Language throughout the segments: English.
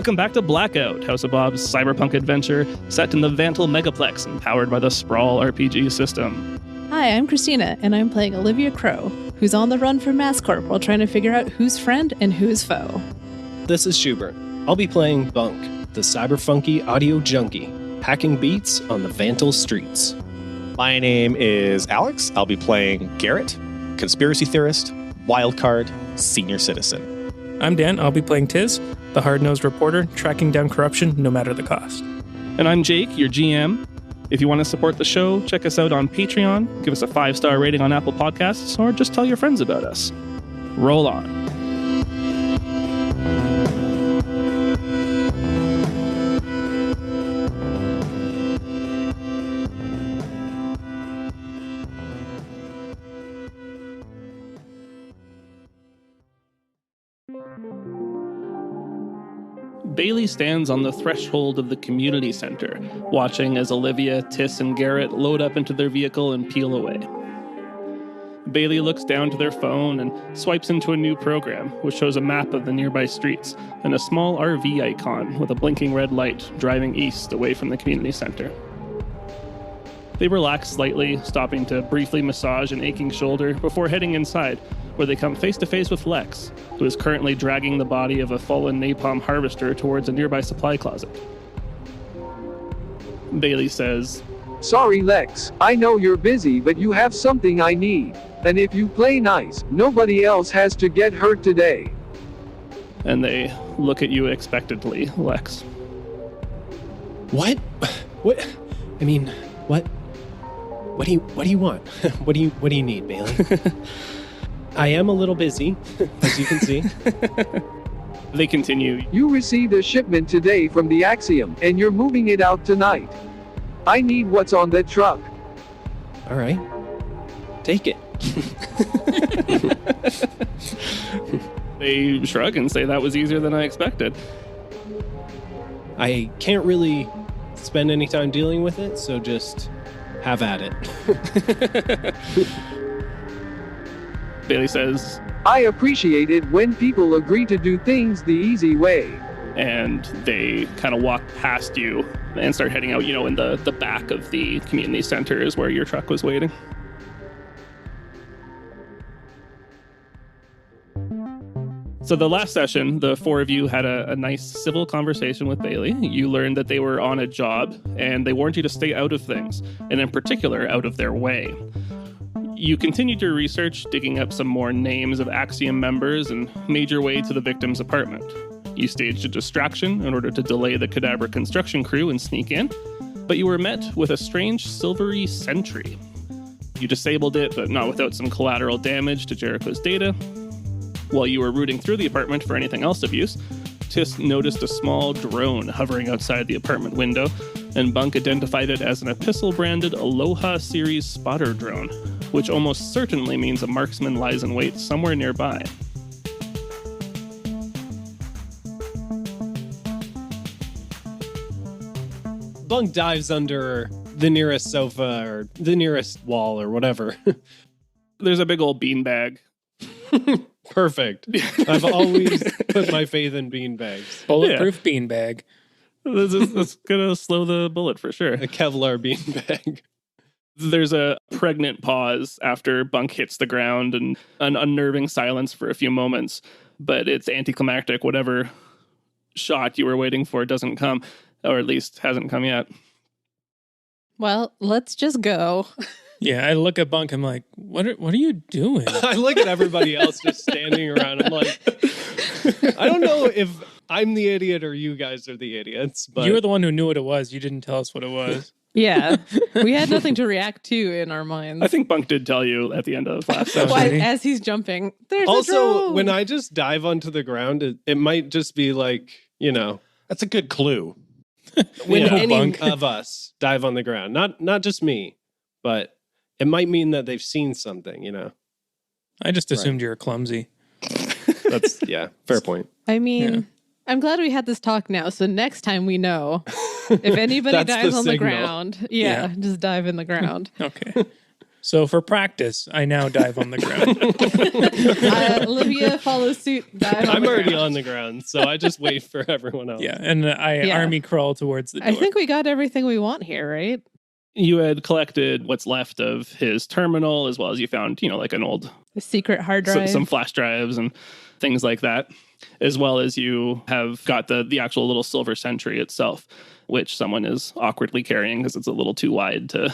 Welcome back to Blackout, House of Bob's cyberpunk adventure set in the Vantal Megaplex and powered by the Sprawl RPG system. Hi, I'm Cristina, and I'm playing Olivia Crow, who's on the run from MassCorp while trying to figure out who's friend and who's foe. This is Shubert. I'll be playing Bunk, the cyberfunky audio junkie, hacking beats on the Vantal streets. My name is Alex. I'll be playing Garrett, conspiracy theorist, wildcard, senior citizen. I'm Dan. I'll be playing Tiz, the hard-nosed reporter, tracking down corruption no matter the cost. And I'm Jake, your GM. If you want to support the show, check us out on Patreon, give us a 5-star rating on Apple Podcasts, or just tell your friends about us. Roll on. Bailey stands on the threshold of the community center, watching as Olivia, Tiss, and Garrett load up into their vehicle and peel away. Bailey looks down to their phone and swipes into a new program, which shows a map of the nearby streets and a small RV icon with a blinking red light driving east away from the community center. They relax slightly, stopping to briefly massage an aching shoulder before heading inside, where they come face to face with Lex, who is currently dragging the body of a fallen napalm harvester towards a nearby supply closet. Bailey says, "Sorry, Lex. I know you're busy, but you have something I need. And if you play nice, nobody else has to get hurt today." And they look at you expectantly, Lex. What? What? I mean, what? What do you want? What do you need, Bailey? I am a little busy, as you can see. They continue. "You received a shipment today from the Axiom, and you're moving it out tonight. I need what's on that truck." All right. Take it. They shrug and say that was easier than I expected. I can't really spend any time dealing with it, so just have at it. Bailey says, "I appreciate it when people agree to do things the easy way." and they kind of walk past you and start heading out, in the back of the community center is where your truck was waiting. So the last session, the four of you had a nice civil conversation with Bailey. You learned that they were on a job, and they warned you to stay out of things, and in particular, out of their way. You continued your research, digging up some more names of Axiom members, and made your way to the victim's apartment. You staged a distraction in order to delay the Cadabra construction crew and sneak in, but you were met with a strange silvery sentry. You disabled it, but not without some collateral damage to Jericho's data. While you were rooting through the apartment for anything else of use, Tiss noticed a small drone hovering outside the apartment window, and Bunk identified it as an Epistle-branded Aloha Series spotter drone, which almost certainly means a marksman lies in wait somewhere nearby. Bunk dives under the nearest sofa or the nearest wall or whatever. There's a big old beanbag. Perfect. I've always put my faith in beanbags. Bulletproof beanbag. That's gonna slow the bullet for sure. A Kevlar beanbag. There's a pregnant pause after Bunk hits the ground and an unnerving silence for a few moments, but it's anticlimactic. Whatever shot you were waiting for doesn't come, or at least hasn't come yet. Well, let's just go. Yeah, I look at Bunk, I'm like, what are you doing? I look at everybody else just standing around. I'm like, I don't know if I'm the idiot or you guys are the idiots. But You were the one who knew what it was. You didn't tell us what it was. Yeah, we had nothing to react to in our minds. I think Bunk did tell you at the end of the last session. Why, as he's jumping, there's a also, drone. when I just dive onto the ground, it might just be like, That's a good clue. when any Bunk. of us dive on the ground, not just me, but it might mean that they've seen something, I just assumed you were clumsy. That's, fair point. I mean, I'm glad we had this talk now, so next time we know if anybody That's dives the on the signal. ground, Yeah. just dive in the ground. Okay. So for practice, I now dive on the ground. Olivia follows suit. I'm already on the ground, so I just wait for everyone else. Yeah, and I army crawl towards the door. I think we got everything we want here, right? You had collected what's left of his terminal, as well as you found, like an old The secret hard drive. some flash drives and things like that, as well as you have got the actual little silver sentry itself, which someone is awkwardly carrying because it's a little too wide to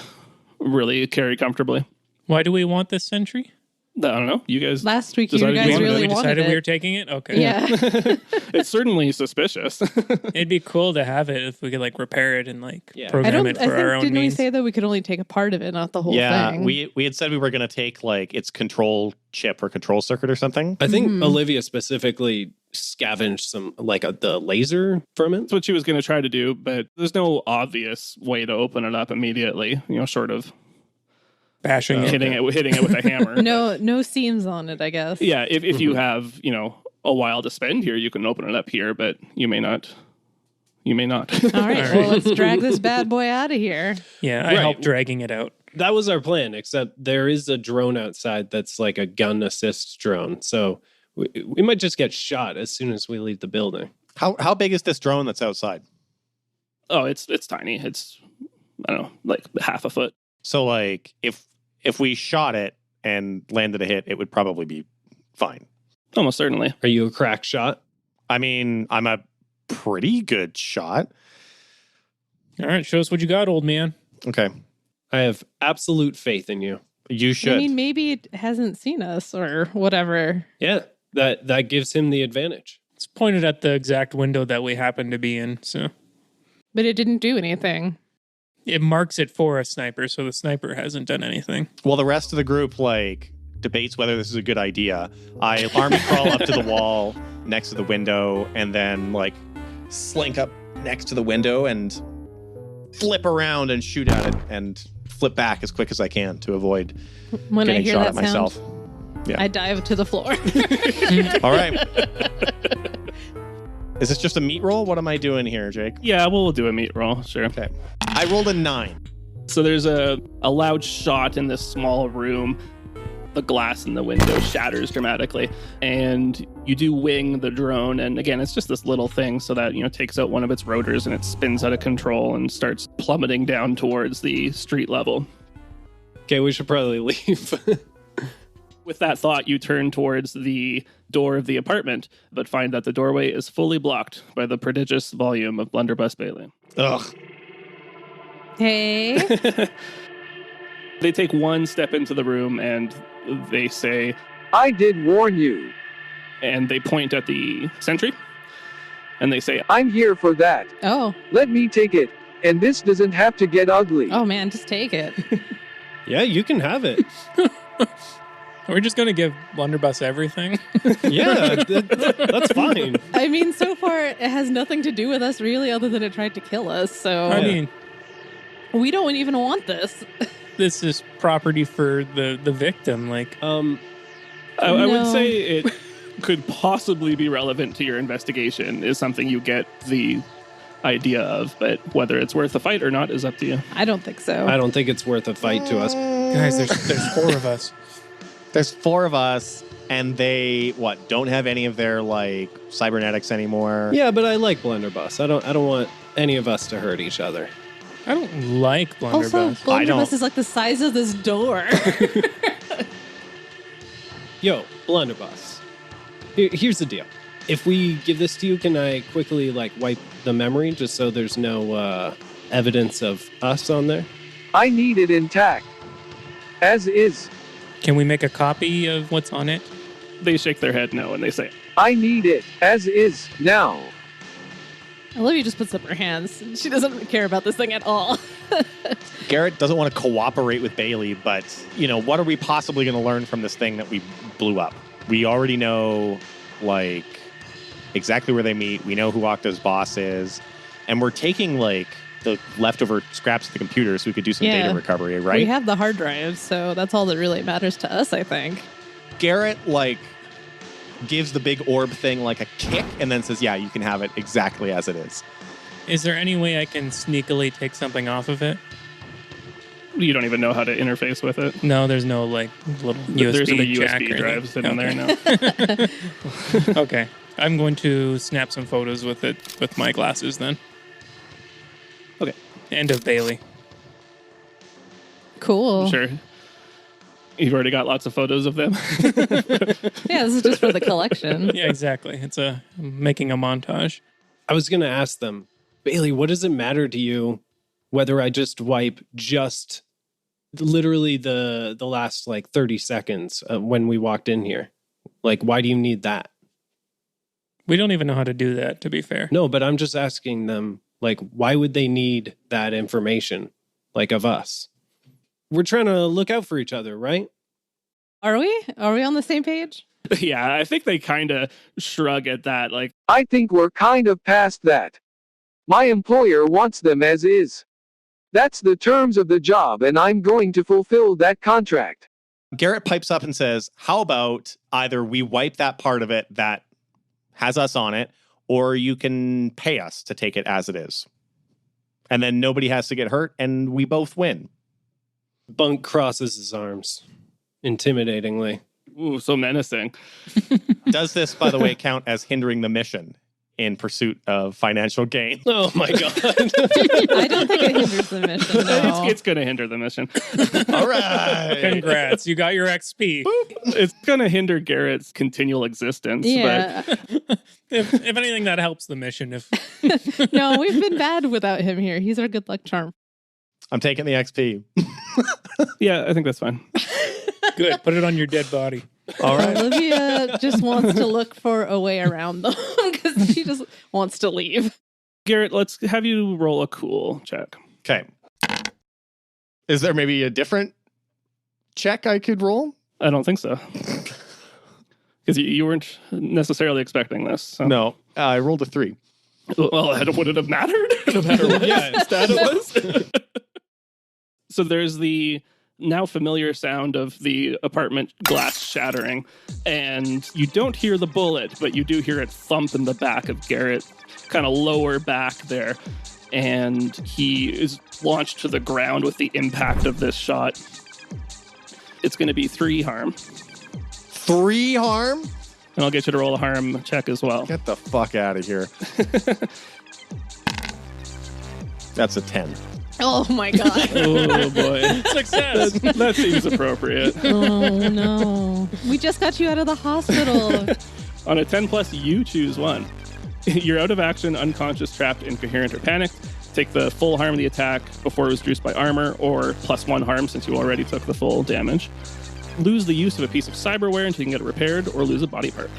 really carry comfortably. Why do we want this sentry? I don't know. You guys Last week, you decided guys you wanted really we wanted decided it. we were taking it? Okay. Yeah. It's certainly suspicious. It'd be cool to have it if we could repair it and Yeah. program it for our own didn't we means. say that we could only take a part of it, not the whole Yeah, thing? we had said we were going to take its control chip or control circuit or something. I think Olivia specifically scavenged some, the laser from it. That's what she was going to try to do, but there's no obvious way to open it up immediately, short of Bashing it. hitting it with a hammer. no seams on it, I guess. Yeah, if you have, a while to spend here, you can open it up here, but you may not. You may not. All right, well, let's drag this bad boy out of here. Yeah, I helped dragging it out. That was our plan, except there is a drone outside that's like a gun assist drone. So we might just get shot as soon as we leave the building. How big is this drone that's outside? Oh, it's tiny. It's, I don't know, like half a foot. So if we shot it and landed a hit, it would probably be fine. Almost certainly. Are you a crack shot? I mean, I'm a pretty good shot. All right, show us what you got, old man. Okay. I have absolute faith in you. You should. I mean, maybe it hasn't seen us or whatever. Yeah, that gives him the advantage. It's pointed at the exact window that we happen to be in, so But it didn't do anything. it marks it for a sniper, so the sniper hasn't done anything. Well, the rest of the group debates whether this is a good idea. I army crawl up to the wall next to the window and then slink up next to the window and flip around and shoot at it and flip back as quick as I can to avoid When getting I hear shot that at myself. sound, Yeah. I dive to the floor. All right. Is this just a meat roll? What am I doing here, Jake? Yeah, we'll do a meat roll, sure. Okay. I rolled a 9. So there's a loud shot in this small room. The glass in the window shatters dramatically, and you do wing the drone. And again, it's just this little thing so that, takes out one of its rotors and it spins out of control and starts plummeting down towards the street level. Okay, we should probably leave. With that thought, you turn towards the door of the apartment, but find that the doorway is fully blocked by the prodigious volume of Blunderbuss Bailey. Ugh. Hey. They take one step into the room and they say, I did warn you. and they point at the sentry, and they say, I'm here for that. Oh. Let me take it. And this doesn't have to get ugly. Oh, man, just take it. Yeah, you can have it. Are we just going to give Blunderbuss everything? Yeah, that's fine. I mean, so far, it has nothing to do with us, really, other than it tried to kill us. So I mean, we don't even want this. this is property for the victim. I No. would say it could possibly be relevant to your investigation is something you get the idea of, but whether it's worth a fight or not is up to you. I don't think so. I don't think it's worth a fight to us. Guys, there's 4 of us. There's 4 of us, and they don't have any of their cybernetics anymore. Yeah, but I like Blunderbuss. I don't want any of us to hurt each other. I don't like Also, Blunderbuss. I don't- Blunderbuss is like the size of this door. Yo, Blunderbuss. Here's the deal. If we give this to you, can I quickly wipe the memory just so there's no evidence of us on there? I need it intact. As is. Can we make a copy of what's on it? They shake their head no, and they say, I need it. As is. Now. Olivia just puts up her hands. She doesn't care about this thing at all. Garrett doesn't want to cooperate with Bailey, but, what are we possibly going to learn from this thing that we blew up? We already know, exactly where they meet. We know who Octa's boss is. And we're taking, the leftover scraps of the computer so we could do some Yeah. data recovery, right? We have the hard drive, so that's all that really matters to us, I think. Garrett, gives the big orb thing, a kick and then says, yeah, you can have it exactly as it is. Is there any way I can sneakily take something off of it? You don't even know how to interface with it. No, there's no like little USB There isn't a jack USB or drive anything. sitting there now. Okay. I'm going to snap some photos with it with my glasses then. Okay. And of Bailey. Cool. Sure. You've already got lots of photos of them. Yeah, this is just for the collection. Yeah, exactly. It's making a montage. I was going to ask them, Bailey, what does it matter to you whether I just wipe just literally the last like 30 seconds when we walked in here? Like, why do you need that? We don't even know how to do that, to be fair. No, but I'm just asking them, like, why would they need that information, like, of us? We're trying to look out for each other, right? Are we? Are we on the same page? Yeah, I think they kind of shrug at that. Like, I think we're kind of past that. My employer wants them as is. That's the terms of the job, and I'm going to fulfill that contract. Garrett pipes up and says, how about either we wipe that part of it that has us on it, or you can pay us to take it as it is. And then nobody has to get hurt, and we both win. Bunk crosses his arms intimidatingly. ooh, so menacing. Does this, by the way, count as hindering the mission in pursuit of financial gain? Oh my God. I don't think it hinders the mission. No. It's going to hinder the mission. All right. Congrats. You got your XP. It's going to hinder Garrett's continual existence. Yeah. If anything, that helps the mission. If No, we've been bad without him here. He's our good luck charm. I'm taking the XP. But yeah, I think that's fine. good, put it on your dead body. All right. Olivia just wants to look for a way around them because she just wants to leave. Garrett, let's have you roll a cool check. Okay. Is there maybe a different check I could roll? I don't think so. Because you weren't necessarily expecting this. So. No. I rolled a 3. Well, would it have mattered? No matter what stat it was? So there's the now familiar sound of the apartment glass shattering, and you don't hear the bullet, but you do hear it thump in the back of Garrett, kind of lower back there, and he is launched to the ground with the impact of this shot. It's going to be 3 harm, 3 harm? and I'll get you to roll a harm check as well. Get the fuck out of here. That's a 10. Oh my God. Oh boy. Success. That seems appropriate. Oh no. We just got you out of the hospital. On a 10 plus, you choose one. You're out of action, unconscious, trapped, incoherent, or panicked. Take the full harm of the attack before it was reduced by armor, or +1 harm since you already took the full damage. Lose the use of a piece of cyberware until you can get it repaired, or lose a body part.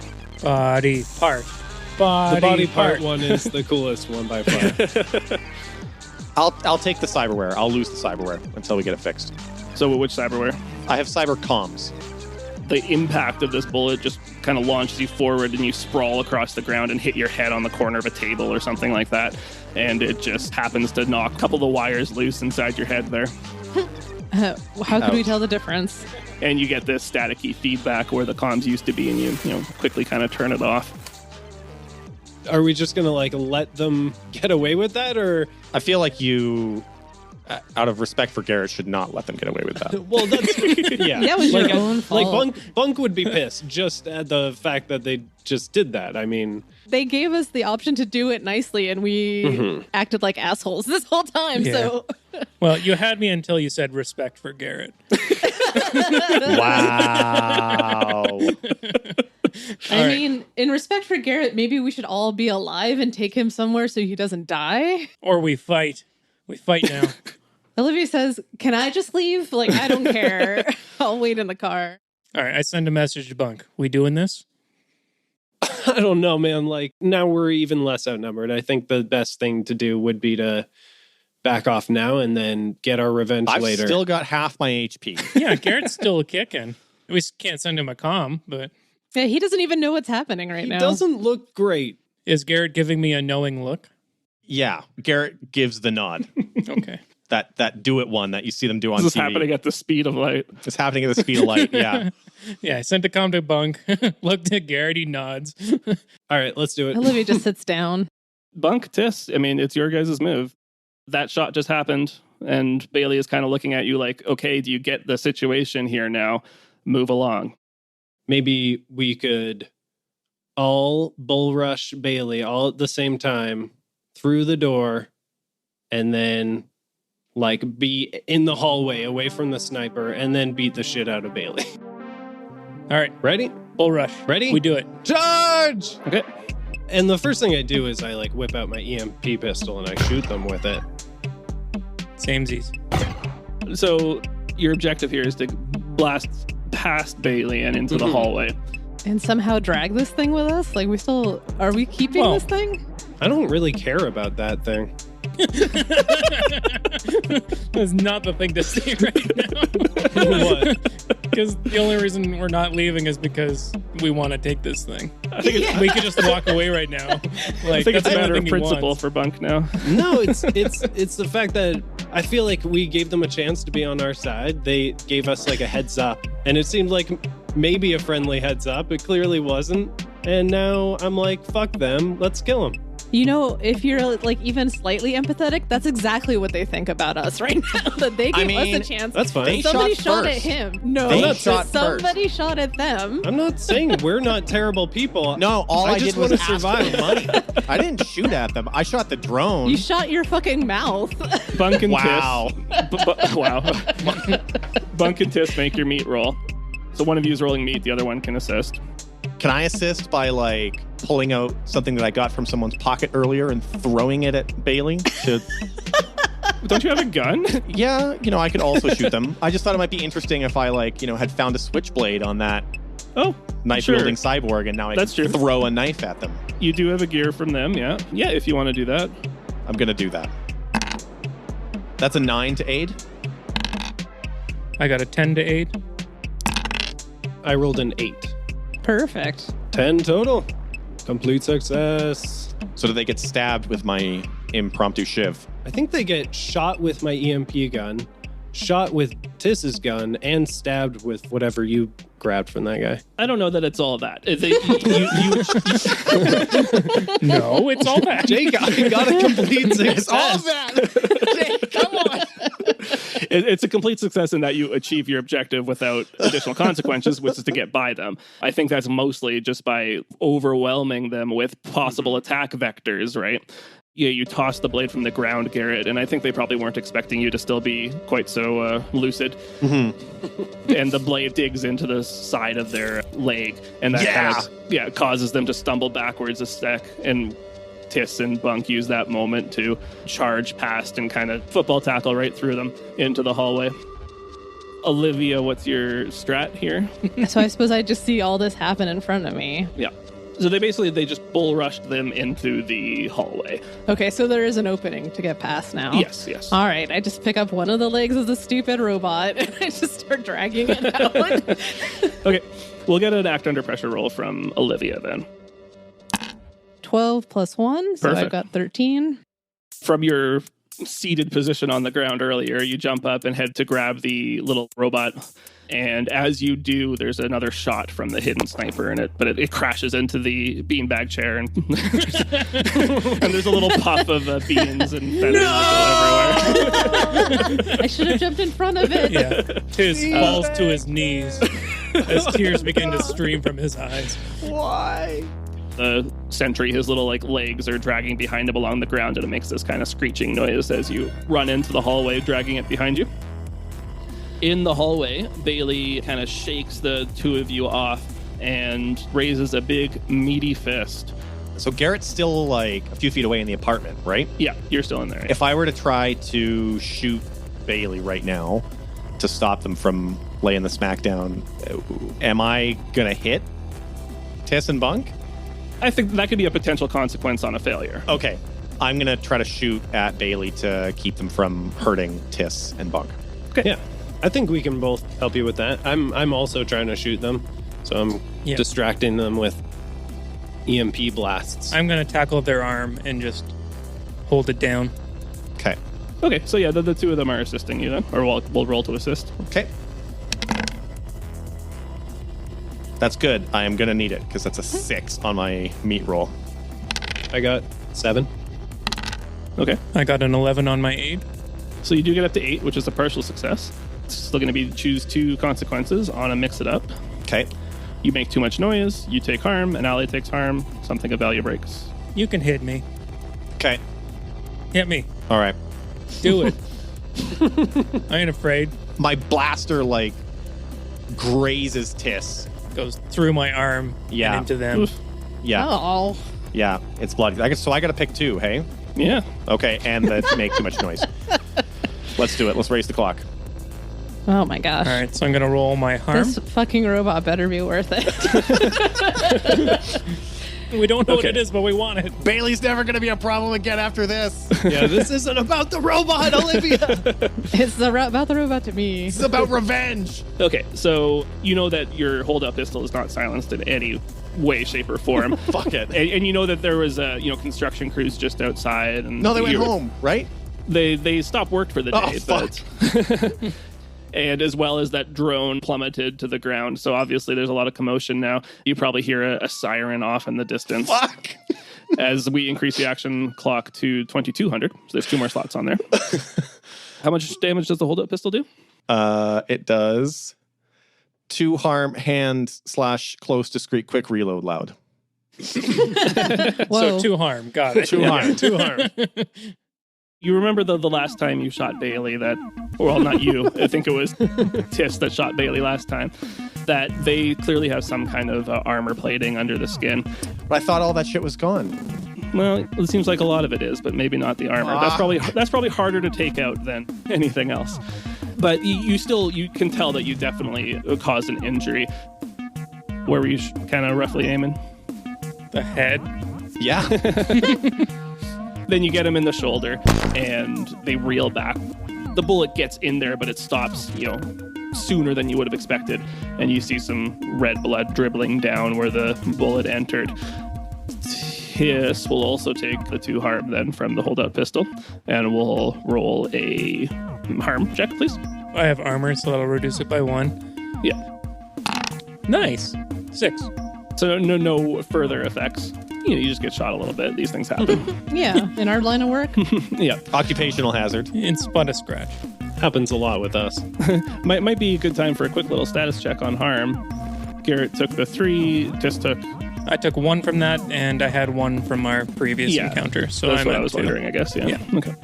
Body part. The body part one is the coolest one by far. I'll take the cyberware. I'll lose the cyberware until we get it fixed. So which cyberware? I have cyber comms. The impact of this bullet just kind of launches you forward and you sprawl across the ground and hit your head on the corner of a table or something like that. And it just happens to knock a couple of the wires loose inside your head there. How could we tell the difference? And you get this staticky feedback where the comms used to be, and you quickly kind of turn it off. Are we just going to like let them get away with that, or? I feel like you, out of respect for Garrett, should not let them get away with that. Well, that's yeah. That was like, your own fault. Like Bunk would be pissed just at the fact that they just did that. I mean, They gave us the option to do it nicely, and we acted like assholes this whole time. Yeah. So Well, you had me until you said respect for Garrett. Wow. I mean, in respect for Garrett, maybe we should all be alive and take him somewhere so he doesn't die. Or we fight. We fight now. Olivia says, "Can I just leave? Like, I don't care. I'll wait in the car." All right, I send a message to Bunk. We doing this? I don't know, man. Like now we're even less outnumbered. I think the best thing to do would be to back off now and then get our revenge I've later. still got half my HP. Yeah, Garrett's still kicking. We can't send him a comm, but Yeah, he doesn't even know what's happening right He now. doesn't look great. is Garrett giving me a knowing look? Yeah, Garrett gives the nod. Okay. That do it one that you see them do on This is TV. happening at the speed of light. It's happening at the speed of light. Yeah. Yeah, I sent a comm to Bunk. Looked at Garrett, he nods. All right, let's do it. Olivia just sits down. Bunk, Tiss, I mean, it's your guys' move. That shot just happened, and Bailey is kind of looking at you like, okay, do you get the situation here now? Move along. Maybe we could all bull rush Bailey all at the same time through the door and then like be in the hallway away from the sniper and then beat the shit out of Bailey. All right, Ready? bull rush. Ready? We do it. Charge! Okay. And the first thing I do is I like whip out my EMP pistol and I shoot them with it. Samesies. So your objective here is to blast past Bailey and into the hallway. And somehow drag this thing with us? Like, are we keeping this thing? I don't really care about that thing. That's not the thing to say right now. What? Because the only reason we're not leaving is because we want to take this thing. We could just walk away right now. I think it's a matter of he principle wants. for Bunk now. No, it's the fact that I feel like we gave them a chance to be on our side. They gave us like a heads up, and it seemed like maybe a friendly heads up. It clearly wasn't. And now I'm like, fuck them. Let's kill them. You know, if you're like even slightly empathetic, that's exactly what they think about us right now. That they gave us a chance. That's fine. They Somebody shot shot at first. him. No, They shot somebody shot at them. I'm not saying we're not terrible people. No, all I just did was want to ask survive. for money. I didn't shoot at them. I shot the drone. You shot your fucking mouth. Bunk and Wow. Tiss. Wow. Bunk and Tiss make your meat roll. So one of you is rolling meat, the other one can assist. Can I assist by like pulling out something that I got from someone's pocket earlier and throwing it at Bailey? Don't you have a gun? Yeah, I could also shoot them. I just thought it might be interesting if I like, had found a switchblade on that Oh, knife-wielding cyborg, and now I That's can true. throw a knife at them. you do have a gear from them, yeah. Yeah, if you want to do that. I'm gonna do that. That's a 9 to aid. I got a 10 to aid. I rolled an 8. Perfect. 10 total. Complete success. So do they get stabbed with my impromptu shiv? I think they get shot with my EMP gun, shot with Tiss's gun, and stabbed with whatever you grabbed from that guy. I don't know that it's all that. No, it's all that. Jake got a complete success. Come on. It's a complete success in that you achieve your objective without additional consequences, which is to get by them. I think that's mostly just by overwhelming them with possible attack vectors, right? Yeah, you toss the blade from the ground, Garrett, and I think they probably weren't expecting you to still be quite so lucid. Mm-hmm. And the blade digs into the side of their leg, and that kind of causes them to stumble backwards a sec. And Tiss and Bunk use that moment to charge past and kind of football tackle right through them into the hallway. Olivia, what's your strat here? So I suppose I just see all this happen in front of me. Yeah. So they just bull rushed them into the hallway. Okay, so there is an opening to get past now. Yes. All right, I just pick up one of the legs of the stupid robot and I just start dragging it out. Okay, we'll get an act under pressure roll from Olivia then. 12 plus 1, so Perfect. I've got 13. From your seated position on the ground earlier, you jump up and head to grab the little robot. And as you do, there's another shot from the hidden sniper in it, but it crashes into the beanbag chair, and, and there's a little puff of beans and feathers everywhere. I should have jumped in front of it. Yeah. Tiz falls to his knees as tears begin to stream from his eyes. Why? The sentry, his little legs are dragging behind him along the ground, and it makes this kind of screeching noise as you run into the hallway, dragging it behind you. In the hallway, Bailey kind of shakes the two of you off and raises a big, meaty fist. So Garrett's still like a few feet away in the apartment, right? Yeah, you're still in there. If I were to try to shoot Bailey right now to stop them from laying the smackdown, am I going to hit Tiss and Bunk? I think that could be a potential consequence on a failure. Okay. I'm going to try to shoot at Bailey to keep them from hurting Tiss and Bunk. Okay. Yeah, I think we can both help you with that. I'm also trying to shoot them, so I'm distracting them with EMP blasts. I'm going to tackle their arm and just hold it down. Okay. Okay, so yeah, the two of them are assisting you then, or we'll roll to assist. Okay. That's good. I am going to need it because that's a 6 on my meat roll. I got 7. Okay. I got an 11 on my aid. So you do get up to 8, which is a partial success. It's still going to be choose 2 consequences on a mix it up. Okay. You make too much noise, you take harm, an ally takes harm, something of value breaks. You can hit me. Okay. Hit me. All right. Do it. I ain't afraid. My blaster, like, grazes Tiss. Goes through my arm Yeah. and into them. Oof. Yeah. Oh. Yeah. It's bloody. So I got to pick 2, hey? Yeah. Okay. And make too much noise. Let's do it. Let's race the clock. Oh my gosh. All right, so I'm going to roll my harm. This fucking robot better be worth it. We don't know what it is, but we want it. Bailey's never going to be a problem again after this. Yeah, this isn't about the robot, Olivia. It's about the robot to me. This is about revenge. Okay, so you know that your hold-up pistol is not silenced in any way, shape, or form. Fuck it. And you know that there was construction crews just outside. And No, they went you- home, right? They stopped work for the day. Oh, But and as well as that drone plummeted to the ground. So obviously there's a lot of commotion now. You probably hear a siren off in the distance. Fuck. As we increase the action clock to 2200. So there's 2 more slots on there. How much damage does the hold-up pistol do? It does 2 harm, hand / close, discreet, quick, reload, loud. Whoa. So 2 harm. Got it. 2 harm. 2 harm. You remember the last time you shot Bailey well, not you, I think it was Tiss that shot Bailey last time, that they clearly have some kind of armor plating under the skin. But I thought all that shit was gone. Well, it seems like a lot of it is, but maybe not the armor. That's probably harder to take out than anything else. But you can tell that you definitely caused an injury. Where were you kind of roughly aiming? The head. Yeah. Then you get him in the shoulder, and they reel back. The bullet gets in there, but it stops, sooner than you would have expected. And you see some red blood dribbling down where the bullet entered. Tiss will also take the 2 harm then from the hold-out pistol, and we'll roll a harm check, please. I have armor, so that'll reduce it by 1. Yeah. Nice. 6. So no further effects. You just get shot a little bit. These things happen. Yeah, in our line of work. Yeah. Occupational hazard. In spot a scratch. Happens a lot with us. Might be a good time for a quick little status check on harm. Garrett took the 3. Tiss took... I took 1 from that, and I had 1 from our previous encounter. So that's I'm what at I was 2. wondering, I guess. Yeah. Okay.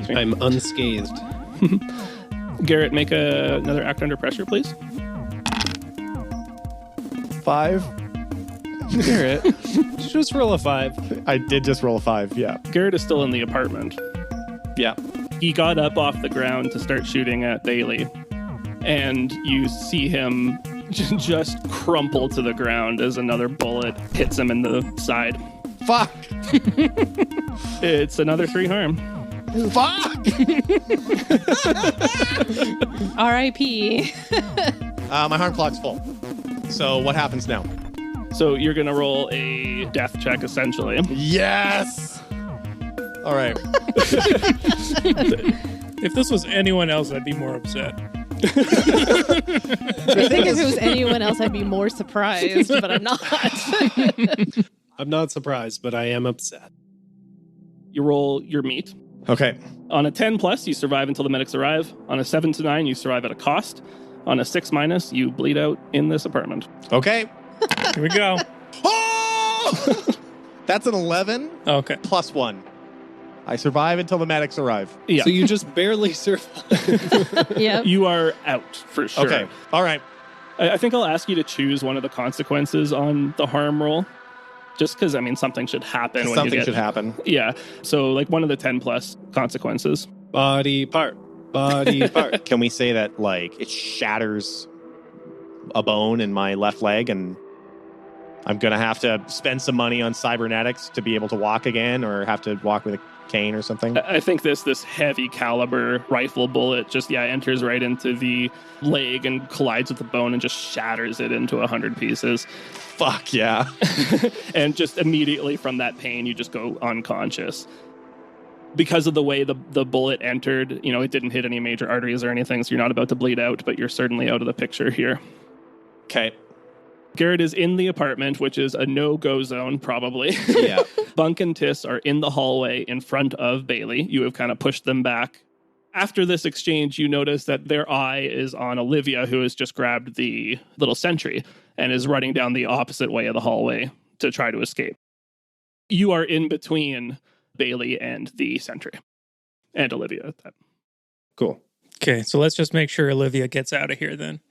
I'm unscathed. Garrett, make another act under pressure, please. 5. Garrett. Just roll a 5. I did just roll a 5, yeah. Garrett is still in the apartment. Yeah. He got up off the ground to start shooting at Bailey, and you see him just crumple to the ground as another bullet hits him in the side. Fuck. It's another 3 harm. Fuck. R.I.P. My harm clock's full. So what happens now? So you're going to roll a death check, essentially. Yes. All right. If this was anyone else, I'd be more upset. I think if it was anyone else, I'd be more surprised, but I'm not. I'm not surprised, but I am upset. You roll your meat. Okay. On a 10 plus, you survive until the medics arrive. On a 7 to 9, you survive at a cost. On a 6 minus, you bleed out in this apartment. Okay. Here we go. Oh! That's an 11 Okay. plus 1. I survive until the medics arrive. Yeah. So you just barely survived. Yep. You are out for sure. Okay. All right. I think I'll ask you to choose one of the consequences on the harm roll. Just because, something should happen. When Something you get, should happen. Yeah. So, like, one of the 10 plus consequences. Body part. Body part. Can we say that, like, it shatters a bone in my left leg and I'm going to have to spend some money on cybernetics to be able to walk again or have to walk with a cane or something? I think this heavy caliber rifle bullet just, enters right into the leg and collides with the bone and just shatters it into 100 pieces. Fuck yeah. And just immediately from that pain, you just go unconscious. Because of the way the bullet entered, it didn't hit any major arteries or anything, so you're not about to bleed out, but you're certainly out of the picture here. Okay. Garrett is in the apartment, which is a no-go zone, probably. Yeah. Bunk and Tiss are in the hallway in front of Bailey. You have kind of pushed them back. After this exchange, you notice that their eye is on Olivia, who has just grabbed the little sentry and is running down the opposite way of the hallway to try to escape. You are in between Bailey and the sentry, and Olivia. Cool. Okay, so let's just make sure Olivia gets out of here then.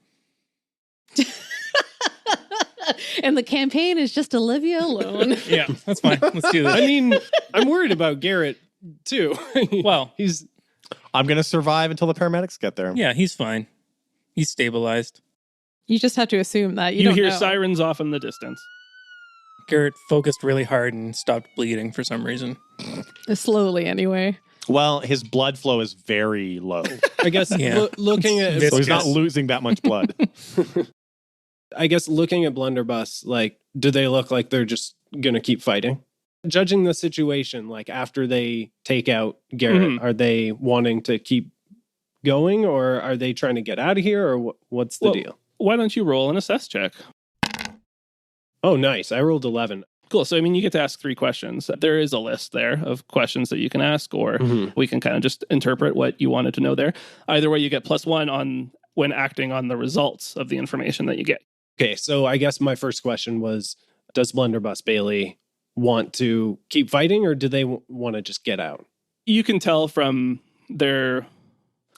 And the campaign is just Olivia alone. Yeah, that's fine. Let's do this. I mean, I'm worried about Garrett, too. Well, I'm going to survive until the paramedics get there. yeah, he's fine. He's stabilized. You just have to assume that. You don't hear know. sirens off in the distance. Garrett focused really hard and stopped bleeding for some reason. Slowly, anyway. Well, his blood flow is very low. I guess Yeah. looking at... This- So he's not losing that much blood. I guess looking at Blunderbuss, like, do they look like they're just going to keep fighting? Judging the situation, like, after they take out Garrett, are they wanting to keep going, or are they trying to get out of here, or what's the deal? Why don't you roll an assess check? Oh, nice. I rolled 11. Cool. So, I mean, you get to ask 3 questions. There is a list there of questions that you can ask, or we can kind of just interpret what you wanted to know there. Either way, you get +1 on when acting on the results of the information that you get. Okay, so I guess my first question was, does Blunderbuss Bailey want to keep fighting, or do they want to just get out? You can tell from their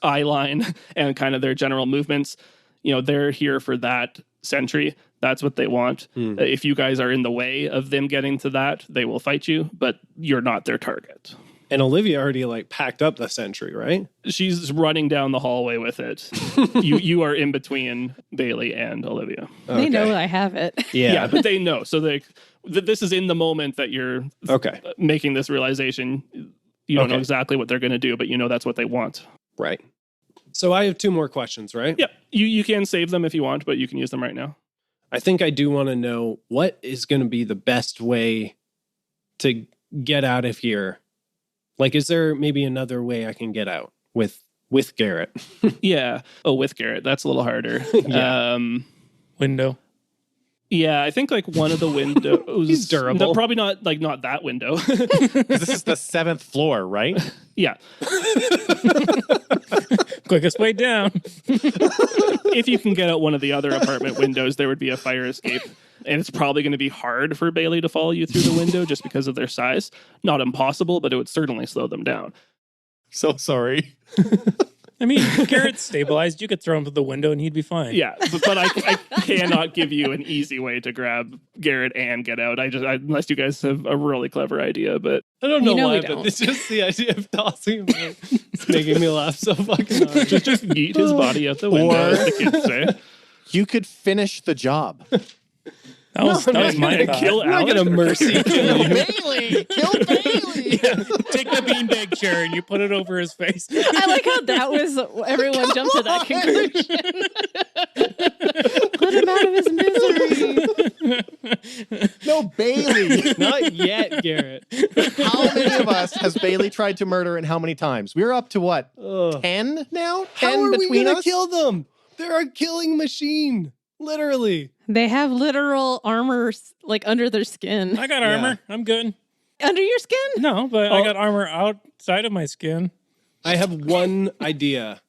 eye line and kind of their general movements, you know, they're here for that sentry. That's what they want. If you guys are in the way of them getting to that, they will fight you, but you're not their target. And Olivia already, like, packed up the sentry, right? She's running down the hallway with it. You are in between Bailey and Olivia. They know I have it. Yeah, but they know. So this is in the moment that you're making this realization. You don't know exactly what they're going to do, but you know that's what they want. Right. So I have 2 more questions, right? Yeah, you can save them if you want, but you can use them right now. I think I do want to know what is going to be the best way to get out of here. Like, is there maybe another way I can get out with Garrett? Yeah. Oh, with Garrett. That's a little harder. Window. Yeah, I think like one of the windows. He's durable. No, probably not that window. This is the 7th floor, right? Yeah. Quickest way down. If you can get out one of the other apartment windows, there would be a fire escape. And it's probably going to be hard for Bailey to follow you through the window just because of their size. Not impossible, but it would certainly slow them down. So sorry. I mean, Garrett's stabilized. You could throw him through the window and he'd be fine. Yeah, but I cannot give you an easy way to grab Garrett and get out. Unless you guys have a really clever idea, but I don't know we why, don't. but it's just the idea of tossing him out. It's making me laugh so fucking hard. just yeet his body out the window, as the kids say. You could finish the job. That was my thought. Kill I'm not going to mercy kill you. Bailey! Kill Bailey! Yeah, take the beanbag chair and you put it over his face. I like how that was, everyone jumped to that conclusion. Put him out of his misery. No, Bailey! Not yet, Garrett. How many of us has Bailey tried to murder and how many times? We're up to what? 10 now? 10 How are we between going to us? kill them? They're a killing machine. Literally. They have literal armor like under their skin. I got armor. I'm good. Under your skin? No, but I got armor outside of my skin. I have one idea.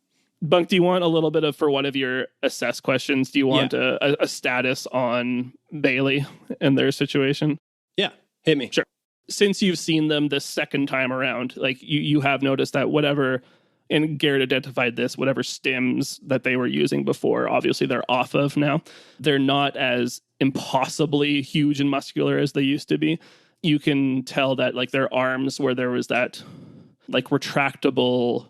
Bunk, do you want a little bit of, for one of your assess questions, do you want a status on Bailey and their situation? Yeah, hit me. Sure. Since you've seen them this second time around, like you have noticed that whatever, and Garrett identified this, whatever stims that they were using before, obviously they're off of now. They're not as impossibly huge and muscular as they used to be. You can tell that like their arms, where there was that like retractable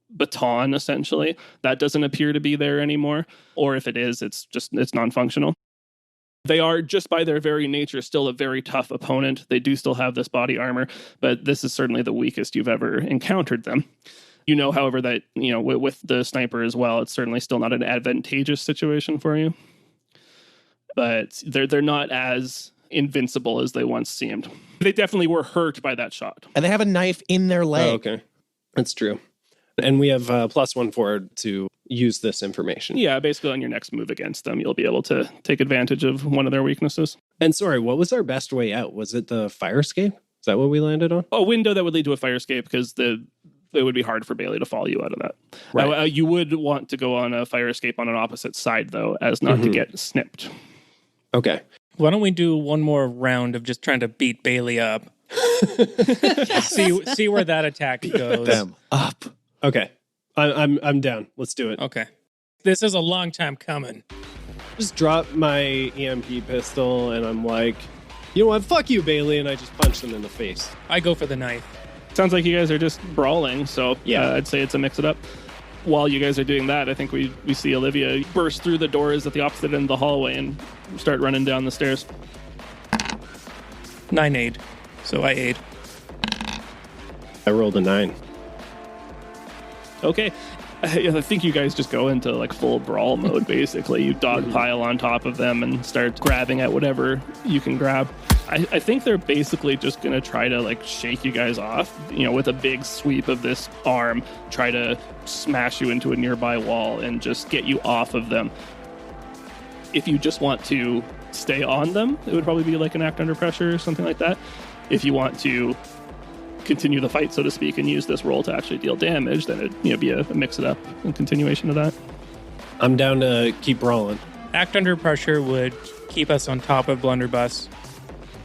baton, essentially, that doesn't appear to be there anymore. Or if it is, it's non-functional. They are, just by their very nature, still a very tough opponent. They do still have this body armor, but this is certainly the weakest you've ever encountered them. You know, however, that, you know, with the sniper as well, it's certainly still not an advantageous situation for you. But they're not as invincible as they once seemed. They definitely were hurt by that shot. And they have a knife in their leg. Oh, okay. That's true. And we have +1 forward to use this information. Yeah, basically on your next move against them, you'll be able to take advantage of one of their weaknesses. And sorry, what was our best way out? Was it the fire escape? Is that what we landed on? A window that would lead to a fire escape, because it would be hard for Bailey to follow you out of that. Right. You would want to go on a fire escape on an opposite side, though, as not to get snipped. Okay. Why don't we do one more round of just trying to beat Bailey up? See where that attack goes. Them up. Okay. I'm down. Let's do it. Okay. This is a long time coming. Just drop my EMP pistol and I'm like, you know what? Fuck you, Bailey. And I just punch them in the face. I go for the knife. Sounds like you guys are just brawling, so Yeah. I'd say it's a mix it up. While you guys are doing that, I think we see Olivia burst through the doors at the opposite end of the hallway and start running down the stairs. 9 aid. So I aid. I rolled a 9. Okay. I think you guys just go into like full brawl mode, basically. You dogpile on top of them and start grabbing at whatever you can grab. I think they're basically just going to try to like shake you guys off, with a big sweep of this arm, try to smash you into a nearby wall and just get you off of them. If you just want to stay on them, it would probably be like an act under pressure or something like that. If you want to continue the fight, so to speak, and use this roll to actually deal damage, then it'd be a mix it up and continuation of that. I'm down to keep rolling. Act under pressure would keep us on top of Blunderbuss,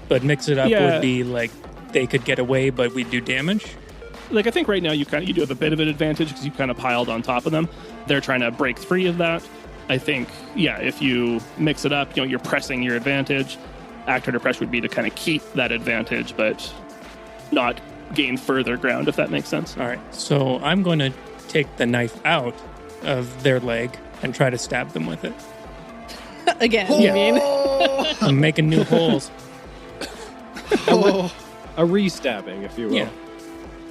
but mix it up would be like they could get away, but we'd do damage. Like, I think right now you do have a bit of an advantage because you kind of piled on top of them. They're trying to break free of that. I think, if you mix it up, you're pressing your advantage. Act under pressure would be to kind of keep that advantage, but not gain further ground, if that makes sense. All right. So I'm going to take the knife out of their leg and try to stab them with it. Again, you mean? I'm making new holes. A re-stabbing, if you will. Yeah.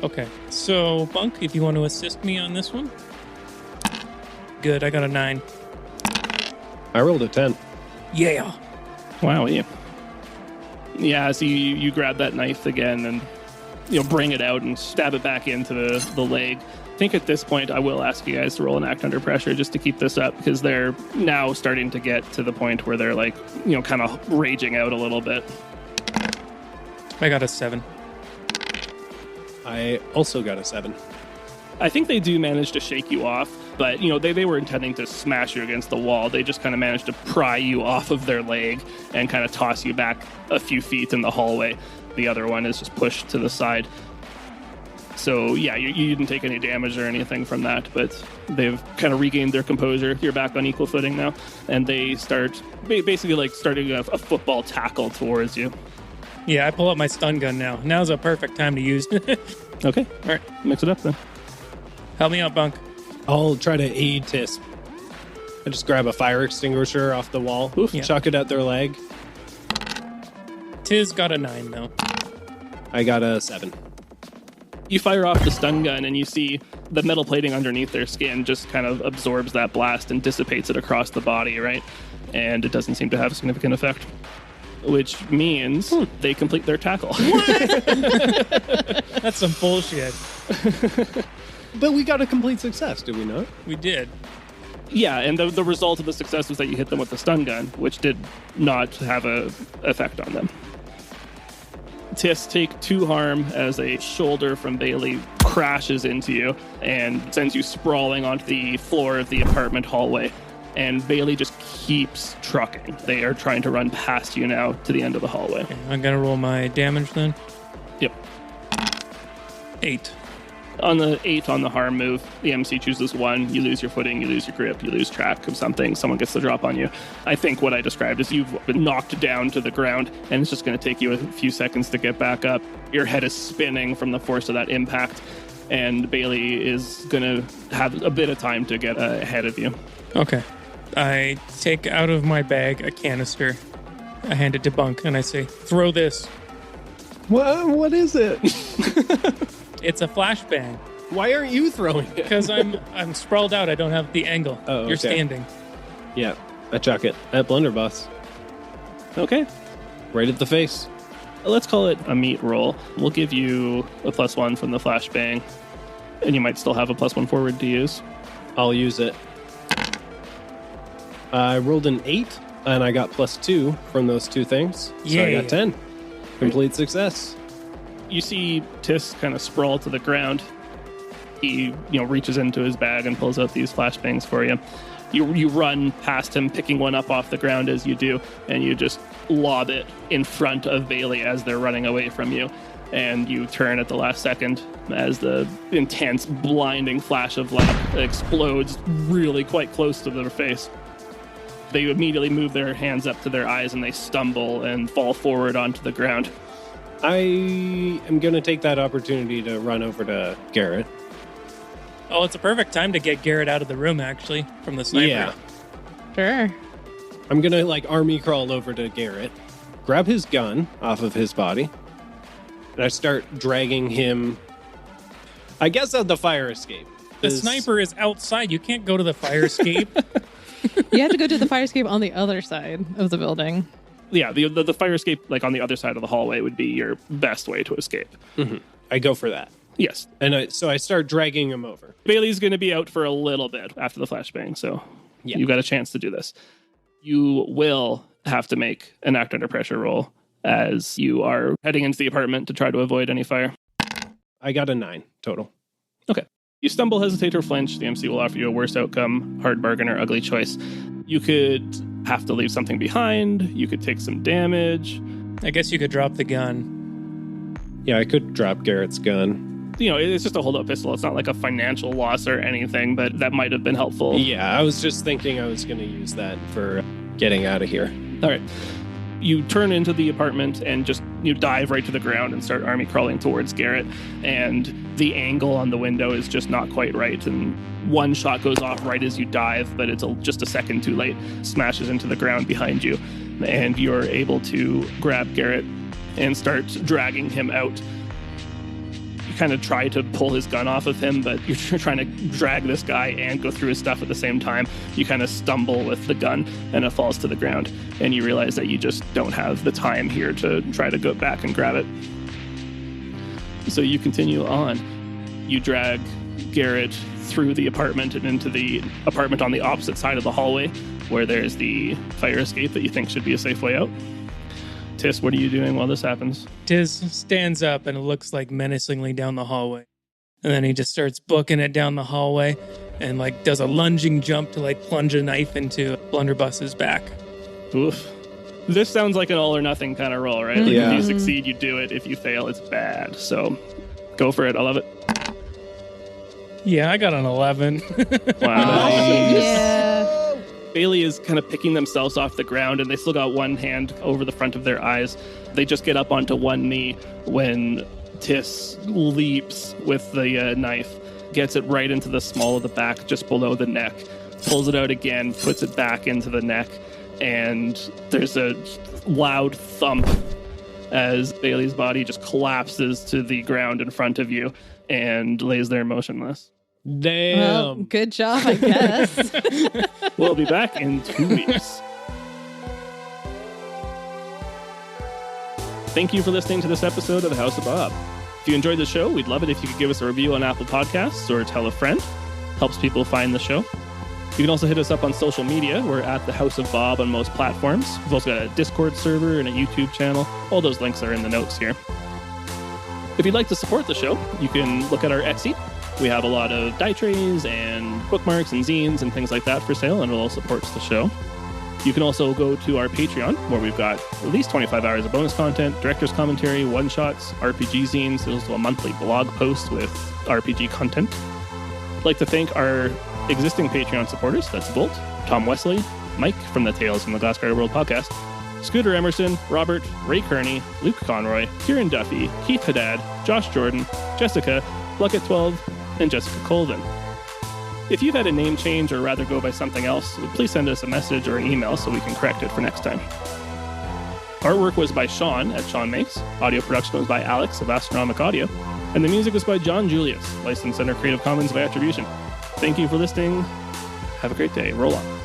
Okay. So, Bunk, if you want to assist me on this one. Good. I got a 9. I rolled a 10. Yeah. Wow, yeah, so you grab that knife again and bring it out and stab it back into the leg. I think at this point I will ask you guys to roll an act under pressure just to keep this up, because they're now starting to get to the point where they're like, kind of raging out a little bit. I got a 7. I also got a 7. I think they do manage to shake you off, but they were intending to smash you against the wall. They just kind of managed to pry you off of their leg and kind of toss you back a few feet in the hallway. The other one is just pushed to the side. So yeah, you didn't take any damage or anything from that, but they've kind of regained their composure. You're back on equal footing now, and they start basically like starting a football tackle towards you. Yeah, I pull up my stun gun now. Now's a perfect time to use it. Okay, all right, mix it up then. Help me out, Bunk. I'll try to aid Tis. I just grab a fire extinguisher off the wall, chuck it at their leg. Tiz got a 9, though. I got a 7. You fire off the stun gun and you see the metal plating underneath their skin just kind of absorbs that blast and dissipates it across the body, right? And it doesn't seem to have a significant effect, which means they complete their tackle. That's some bullshit. But we got a complete success, did we not? We did. Yeah, and the result of the success was that you hit them with the stun gun, which did not have a effect on them. Tis take 2 harm as a shoulder from Bailey crashes into you and sends you sprawling onto the floor of the apartment hallway. And Bailey just keeps trucking. They are trying to run past you now to the end of the hallway. Okay, I'm going to roll my damage then. Yep. 8. On the 8 on the harm move, the MC chooses 1. You lose your footing, you lose your grip, you lose track of something. Someone gets the drop on you. I think what I described is you've been knocked down to the ground, and it's just going to take you a few seconds to get back up. Your head is spinning from the force of that impact, and Bailey is going to have a bit of time to get ahead of you. Okay. I take out of my bag a canister. I hand it to Bunk, and I say, throw this. What is it? It's a flashbang. Why aren't you throwing it? Because I'm sprawled out. I don't have the angle. Oh, You're standing. Yeah, I chuck it at Blunderbuss. Okay. Right at the face. Let's call it a meat roll. We'll give you a +1 from the flashbang, and you might still have a +1 forward to use. I'll use it. I rolled an 8, and I got +2 from those two things. So I got 10. Complete success. You see Tis kind of sprawl to the ground. He, reaches into his bag and pulls out these flashbangs for you. You run past him, picking one up off the ground as you do, and you just lob it in front of Bailey as they're running away from you. And you turn at the last second as the intense, blinding flash of light explodes really quite close to their face. They immediately move their hands up to their eyes and they stumble and fall forward onto the ground. I am going to take that opportunity to run over to Garrett. Oh, it's a perfect time to get Garrett out of the room, actually, from the sniper. Yeah. Sure. I'm going to army crawl over to Garrett, grab his gun off of his body, and I start dragging him, I guess, out the fire escape. The sniper is outside. You can't go to the fire escape. You have to go to the fire escape on the other side of the building. Yeah, the fire escape, on the other side of the hallway, would be your best way to escape. Mm-hmm. I go for that. Yes. And so I start dragging him over. Bailey's going to be out for a little bit after the flashbang, so you've got a chance to do this. You will have to make an act under pressure roll as you are heading into the apartment to try to avoid any fire. I got a 9 total. Okay. You stumble, hesitate, or flinch. The MC will offer you a worse outcome, hard bargain, or ugly choice. You could have to leave something behind. You could take some damage. I guess you could drop the gun. Yeah, I could drop Garrett's gun. It's just a hold-up pistol. It's not like a financial loss or anything, but that might have been helpful. Yeah, I was just thinking I was going to use that for getting out of here. All right. You turn into the apartment and just dive right to the ground and start army crawling towards Garrett. And the angle on the window is just not quite right. And one shot goes off right as you dive, but it's just a second too late. Smashes into the ground behind you. And you're able to grab Garrett and start dragging him out. You kind of try to pull his gun off of him, but you're trying to drag this guy and go through his stuff at the same time. You kind of stumble with the gun and it falls to the ground. And you realize that you just don't have the time here to try to go back and grab it. So you continue on. You drag Garrett through the apartment and into the apartment on the opposite side of the hallway where there's the fire escape that you think should be a safe way out. Tis, what are you doing while this happens? Tis stands up and looks menacingly down the hallway. And then he just starts booking it down the hallway and does a lunging jump to plunge a knife into Blunderbuss's back. Oof. This sounds like an all or nothing kind of roll, right? Yeah. If you succeed, you do it. If you fail, it's bad. So go for it. I love it. Yeah, I got an 11. Wow. Yeah. Bailey is kind of picking themselves off the ground, and they still got one hand over the front of their eyes. They just get up onto one knee when Tis leaps with the knife, gets it right into the small of the back, just below the neck, pulls it out again, puts it back into the neck, and there's a loud thump as Bailey's body just collapses to the ground in front of you and lays there motionless. Damn. Well, good job, I guess. We'll be back in 2 weeks. Thank you for listening to this episode of The House of Bob. If you enjoyed the show, we'd love it if you could give us a review on Apple Podcasts or tell a friend. Helps people find the show. You can also hit us up on social media. We're at The House of Bob on most platforms. We've also got a Discord server and a YouTube channel. All those links are in the notes here. If you'd like to support the show, you can look at our Etsy. We have a lot of die trays and bookmarks and zines and things like that for sale, and it all supports the show. You can also go to our Patreon, where we've got at least 25 hours of bonus content, director's commentary, one-shots, RPG zines. There's also a monthly blog post with RPG content. I'd like to thank our existing Patreon supporters. That's Volt, Tom Wesley, Mike from the Tales from the Glassguard World podcast, Scooter Emerson, Robert, Ray Kearney, Luke Conroy, Kieran Duffy, Keith Haddad, Josh Jordan, Jessica, Bucket12, and Jessica Colvin. If you've had a name change or rather go by something else, please send us a message or an email so we can correct it for next time. Artwork was by Sean at Sean Makes. Audio production was by Alex of Astronomic Audio. And the music was by John Julius, licensed under Creative Commons by attribution. Thank you for listening. Have a great day. Roll on.